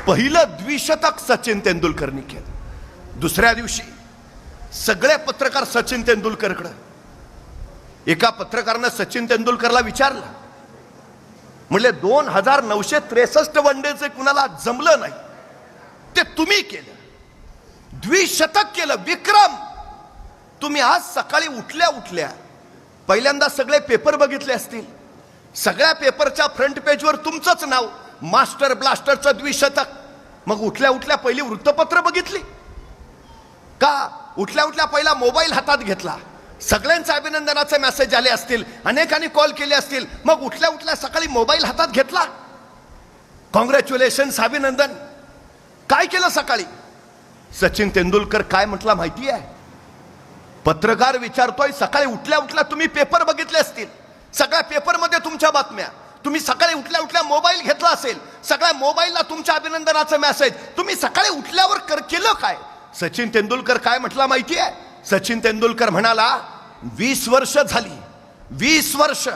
पहिलं द्विशतक सचिन तेंडुलकरनी केलं। दुसऱ्या दिवशी सगळे पत्रकार सचिन तेंडुलकरकडे, एका पत्रकारानं सचिन तेंडुलकरला विचारलं, म्हणले 2963 वनडेचे कुणाला जमलं नाही, ते तुम्ही केलं, द्विशतक केलं, विक्रम। तुम्ही आज सकाळी उठल्या उठल्या पहिल्यांदा सगळे पेपर बघितले असतील, सगळ्या पेपरच्या फ्रंट पेजवर तुमचंच नाव, मास्टर ब्लास्टरचं द्विशतक। मग उठल्या उठल्या पहिली वृत्तपत्र बघितली का? उठल्या उठल्या पहिला मोबाईल हातात घेतला, सगळ्यांचे अभिनंदनाचे मेसेज आले असतील, अनेकांनी कॉल केले असतील, मग उठल्या उठल्या सकाळी मोबाईल हातात घेतला, कॉंग्रॅच्युलेशन्स, अभिनंदन। काय केलं सकाळी? सचिन तेंडुलकर काय म्हटला माहिती आहे? पत्रकार विचारतोय, सकाळी उठल्या उठल्या तुम्ही पेपर बघितले असतील, सगळ्या पेपरमध्ये तुमच्या बातम्या, तुम्ही सकाळी उठल्या उठल्या मोबाईल घेतला असेल, सगळ्या मोबाईलला तुमच्या अभिनंदनाचं मेसेज, तुम्ही सकाळी उठल्यावर केलं काय? सचिन तेंडुलकर काय म्हटला माहिती आहे? सचिन तेंडुलकर म्हणाला, 20 वर्ष झाली, 20 वर्ष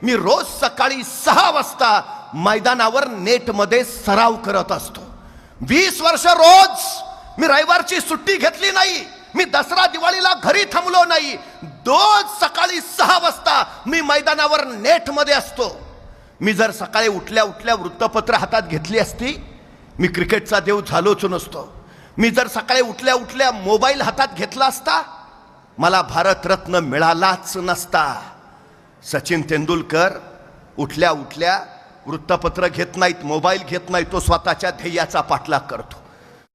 मी रोज सकाळी 6 वाजता मैदानावर नेटमध्ये सराव करत असतो। 20 वर्ष रोज मी रविवारची सुट्टी घेतली नाही, मी दसरा दिवाळीला घरी थांबलो नाही, रोज सकाळी 6 वाजता मी मैदानावर नेटमध्ये असतो। मी जर सकाळी उठल्या उठल्या वृत्तपत्र हातात घेतली असती, मी क्रिकेटचा देव झालोच नसतो। मी जर सकाळी उठल्या उठल्या मोबाईल हातात घेतला असता, मला भारतरत्न मिळालाच नसता। सचिन तेंडुलकर उठल्या उठल्या वृत्तपत्र घेत नाहीत, मोबाईल घेत नाही, तो स्वतःच्या ध्येयाचा पाठलाग करतो।